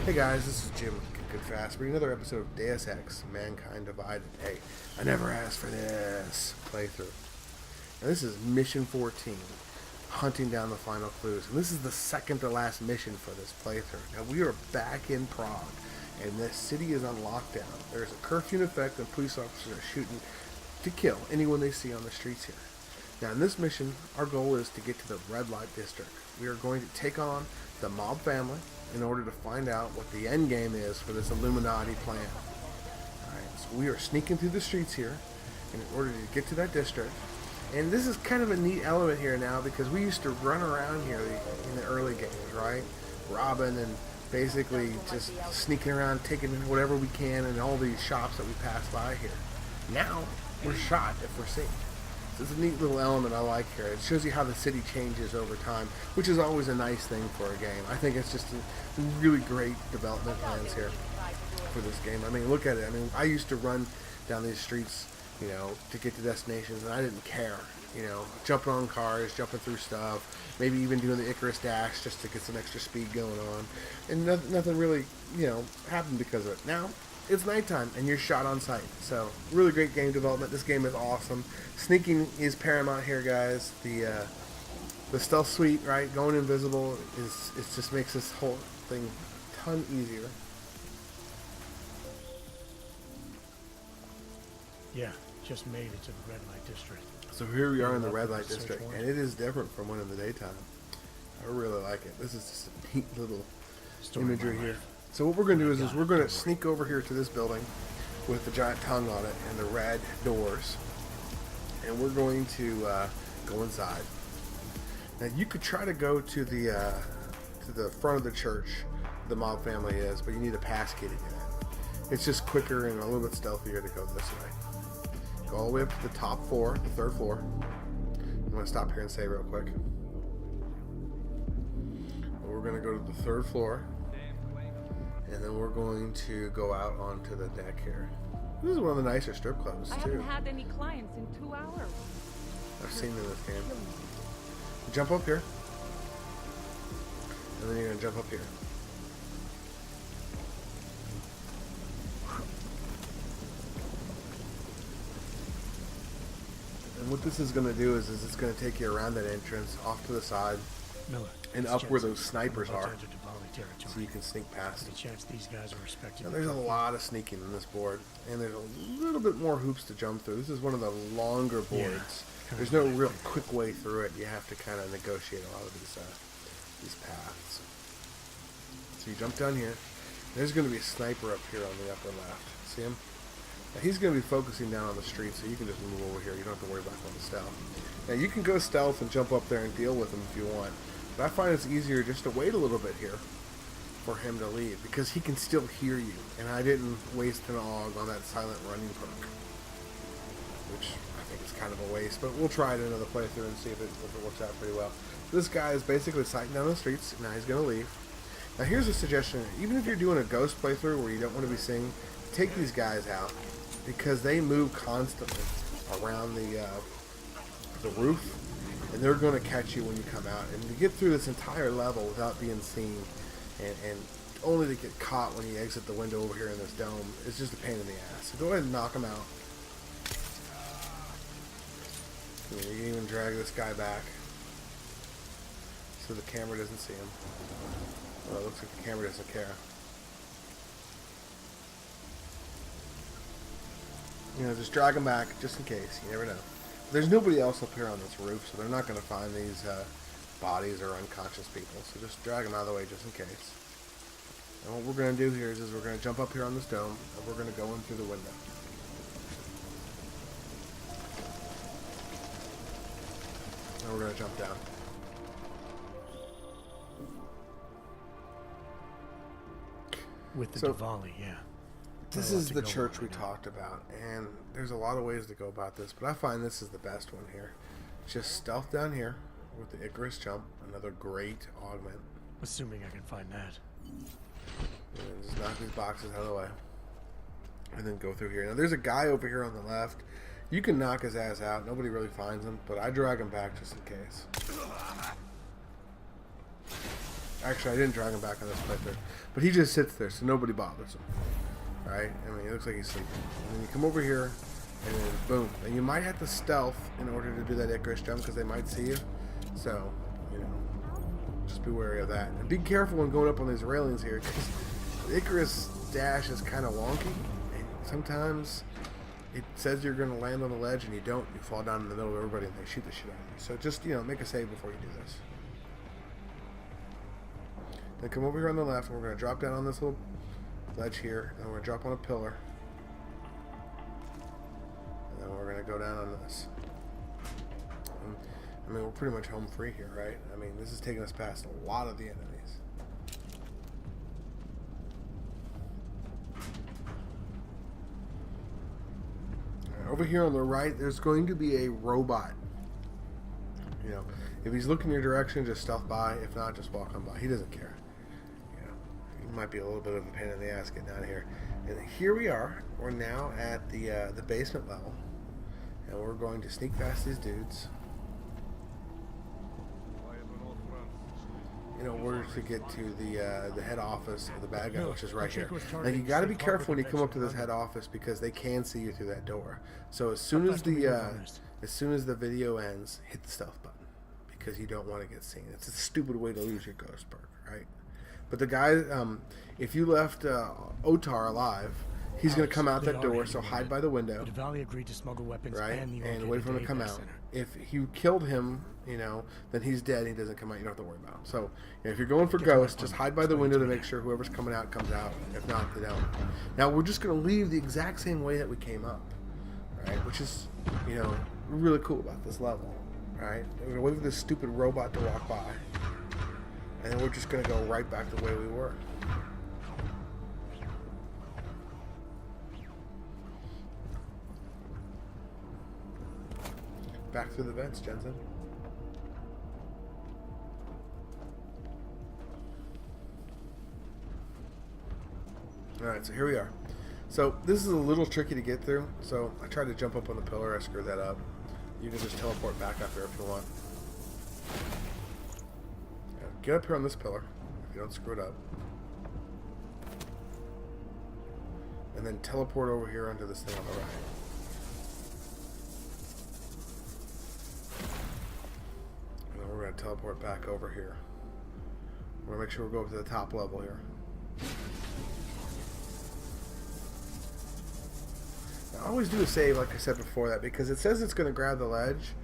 Hey guys, this is Jim with Good Fast for another episode of Deus Ex, Mankind Divided. Hey, I never asked for this playthrough. Now this is Mission 14, hunting down the final clues. And this is the second to last mission for this playthrough. Now we are back in Prague, and the city is on lockdown. There's a curfew in effect, and police officers are shooting to kill anyone they see on the streets here. Now in this mission, our goal is to get to the red light district. We are going to take on the mob family in order to find out what the end game is for this Illuminati plan. Alright, so we are sneaking through the streets here in order to get to that district. And this is kind of a neat element here now because we used to run around here in the early games, right? Robbing and basically just sneaking around, taking whatever we can in all these shops that we pass by here. Now, we're shot if we're seen. It's a neat little element I like here. It shows you how the city changes over time, which is always a nice thing for a game. I think it's just a really great development plans here for this game. I mean, look at it. I mean, I used to run down these streets, you know, to get to destinations, and I didn't care. You know, jumping on cars, jumping through stuff, maybe even doing the Icarus Dash just to get some extra speed going on. And nothing really, you know, happened because of it. Now, it's nighttime and you're shot on sight. So really great game development. This game is awesome. Sneaking is paramount here, guys. The stealth suite, right? Going invisible is it just makes this whole thing a ton easier. Yeah, just made it to the red light district. So here we are in the red light district, and it is different from one in the daytime. I really like it. This is just a neat little imagery here. So what we're going to do is we're going to sneak over here to this building with the giant tongue on it and the red doors. And we're going to go inside. Now you could try to go to the front of the church the mob family is, but you need a pass key to get in. It's just quicker and a little bit stealthier to go this way. Go all the way up to the top floor, the third floor. I'm going to stop here and say real quick. We're going to go to the third floor. And then we're going to go out onto the deck here. This is one of the nicer strip clubs, too. I haven't had any clients in 2 hours. I've seen in this game. Jump up here. And then you're going to jump up here. And what this is going to do is it's going to take you around that entrance, off to the side, Miller, and up where those snipers are. Territory. So you can sneak past Any them. chance these guys are respected? Now, there's a lot of sneaking in this board, and there's a little bit more hoops to jump through. This is one of the longer boards. Yeah, there's no real quick way through it. You have to kind of negotiate a lot of these paths. So you jump down here. There's going to be a sniper up here on the upper left. See him? Now, he's going to be focusing down on the street, so you can just move over here. You don't have to worry about going stealth. Now, you can go stealth and jump up there and deal with him if you want. But I find it's easier just to wait a little bit here for him to leave, because he can still hear you, and I didn't waste an AUG on that silent running perk, which I think is kind of a waste, but we'll try it another playthrough and see if it works out pretty well. This guy is basically sighting down the streets. Now he's going to leave. Now here's a suggestion: even if you're doing a ghost playthrough where you don't want to be seeing, take these guys out, because they move constantly around the roof, and they're going to catch you when you come out. And to get through this entire level without being seen, and only to get caught when you exit the window over here in this dome, is just a pain in the ass. So go ahead and knock him out. You can even drag this guy back so the camera doesn't see him. Well, it looks like the camera doesn't care. You know, just drag him back just in case. You never know. There's nobody else up here on this roof, so they're not going to find these bodies or unconscious people. So just drag them out of the way just in case. And what we're going to do here is we're going to jump up here on this dome, and we're going to go in through the window. And we're going to jump down. With the So, Diwali, yeah. This is the church we talked about, and there's a lot of ways to go about this, but I find this is the best one here. Just stealth down here with the Icarus jump, another great augment. Assuming I can find that. And just knock these boxes out of the way. And then go through here. Now there's a guy over here on the left. You can knock his ass out. Nobody really finds him, but I drag him back just in case. Actually, I didn't drag him back on this playthrough. But he just sits there, so nobody bothers him. Right? I mean, it looks like he's sleeping. And then you come over here, and then boom. And you might have to stealth in order to do that Icarus jump, because they might see you. So, you know, just be wary of that. And be careful when going up on these railings here, because the Icarus dash is kind of wonky. And sometimes it says you're going to land on the ledge, and you don't. You fall down in the middle of everybody, and they shoot the shit out of you. So just, you know, make a save before you do this. Then come over here on the left, and we're going to drop down on this little ledge here, and we're going to drop on a pillar. And then we're going to go down on this. I mean, we're pretty much home free here, right? I mean, this is taking us past a lot of the enemies. All right, over here on the right, there's going to be a robot. You know, if he's looking your direction, just stealth by. If not, just walk on by. He doesn't care. You know, he might be a little bit of a pain in the ass getting out of here. And here we are. We're now at the basement level, and we're going to sneak past these dudes. In order to get to the head office of the bad guy, which is right here. Now you got to be careful when you come up to this head office, because they can see you through that door. So as soon as the video ends, hit the stealth button, because you don't want to get seen. It's a stupid way to lose your ghost perk, right? But the guy, if you left Otar alive, he's going to come out that door. So hide by the window, Valley agreed to smuggle weapons, right? and wait for him to come out. If you killed him, you know, then he's dead. He doesn't come out. You don't have to worry about him. So, you know, if you're going for ghosts, just hide by the window to make sure whoever's coming out comes out. If not, they don't. Now we're just going to leave the exact same way that we came up, right? Which is, you know, really cool about this level, right? We're going to wait for this stupid robot to walk by, and then we're just going to go right back the way we were. Back through the vents, Jensen. Alright, so here we are. So this is a little tricky to get through, so I tried to jump up on the pillar. I screwed that up. You can just teleport back up here if you want. Yeah, get up here on this pillar if you don't screw it up. And then teleport over here onto this thing on the right. We're going to teleport back over here. We're going to make sure we go up to the top level here. Now, I always do a save, like I said before that, because it says it's going to grab the ledge,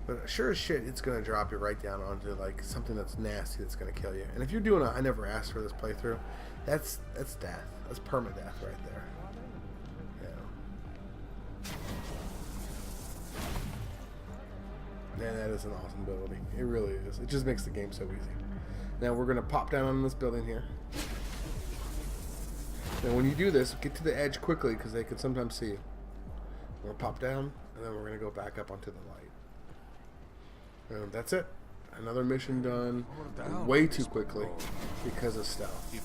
but sure as shit, it's going to drop you right down onto like something that's nasty that's going to kill you. And if you're doing a I never asked for this playthrough, that's death. That's permadeath right there. Man, that is an awesome ability. It really is. It just makes the game so easy. Now we're going to pop down on this building here. Now when you do this, get to the edge quickly, because they can sometimes see you. We're going to pop down, and then we're going to go back up onto the light. And that's it. Another mission done way too quickly because of stealth.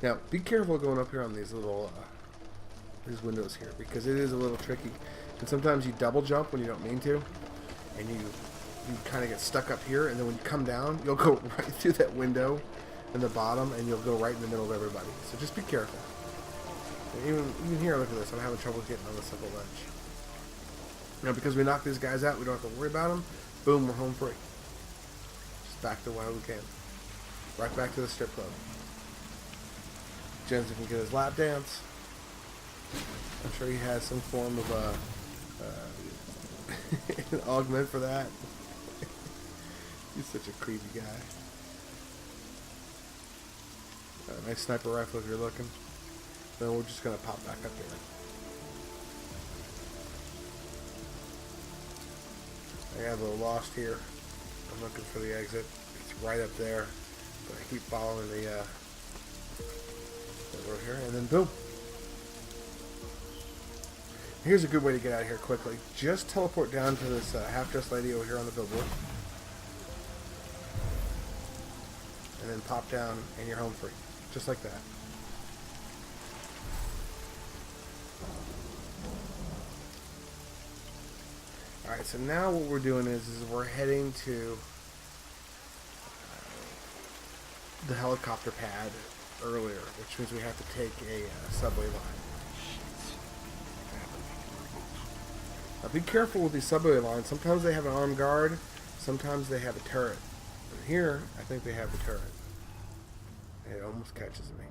Now, be careful going up here on these little... these windows here, because it is a little tricky, and sometimes you double jump when you don't mean to, and you kind of get stuck up here, and then when you come down, you'll go right through that window in the bottom, and you'll go right in the middle of everybody. So just be careful. And even here, look at this. I'm having trouble getting on this little ledge. Now, because we knocked these guys out, we don't have to worry about them. Boom, we're home free. Just back to where we came. Right back to the strip club. Jensen can get his lap dance. I'm sure he has some form of an augment for that. He's such a creepy guy. Nice sniper rifle if you're looking. Then we're just going to pop back up here. I got a little lost here. I'm looking for the exit. It's right up there. But I keep following the road here. And then boom. Here's a good way to get out of here quickly. Just teleport down to this half-dressed lady over here on the billboard. And then pop down and you're home free. Just like that. Alright, so now what we're doing is we're heading to the helicopter pad earlier, which means we have to take a subway line. Now be careful with these subway lines. Sometimes they have an armed guard, sometimes they have a turret. But here, I think they have the turret. It almost catches me.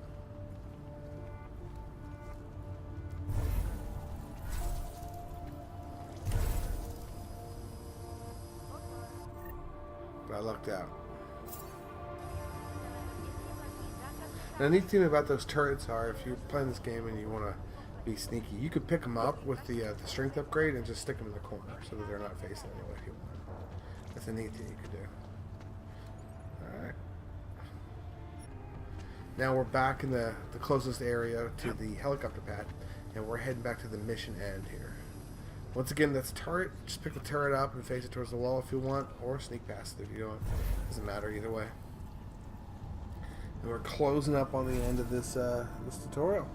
But I lucked out. Now, the neat thing about those turrets are, if you're playing this game and you want to be sneaky, you could pick them up with the strength upgrade and just stick them in the corner so that they're not facing anyone if you want. That's a neat thing you could do. Alright. Now we're back in the closest area to the helicopter pad, and we're heading back to the mission end here. Once again, that's turret. Just pick the turret up and face it towards the wall if you want, or sneak past it if you don't. Doesn't matter either way. And we're closing up on the end of this this tutorial.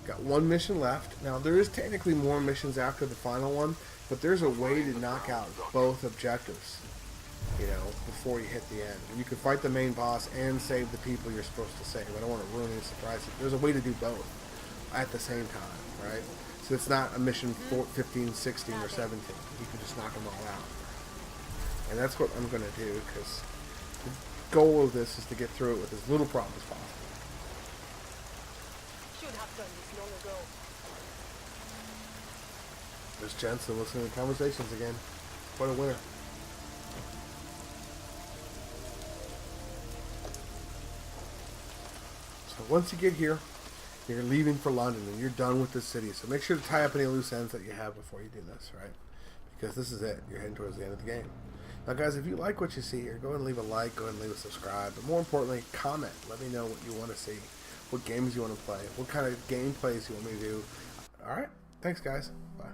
Got one mission left. Now there is technically more missions after the final one, but there's a way to knock out both objectives, you know, before you hit the end. You can fight the main boss and save the people you're supposed to save. I don't want to ruin any surprises. There's a way to do both at the same time, right? So it's not a mission 15, 16, or 17. You can just knock them all out. And that's what I'm going to do, because the goal of this is to get through it with as little problem as possible. Should have done this long ago. There's Jensen listening to conversations again. What a winner. So once you get here, you're leaving for London and you're done with this city. So make sure to tie up any loose ends that you have before you do this, right? Because this is it. You're heading towards the end of the game. Now, guys, if you like what you see here, go ahead and leave a like, go ahead and leave a subscribe. But more importantly, comment. Let me know what you want to see, what games you want to play, what kind of gameplays you want me to do. All right. Thanks, guys. Bye.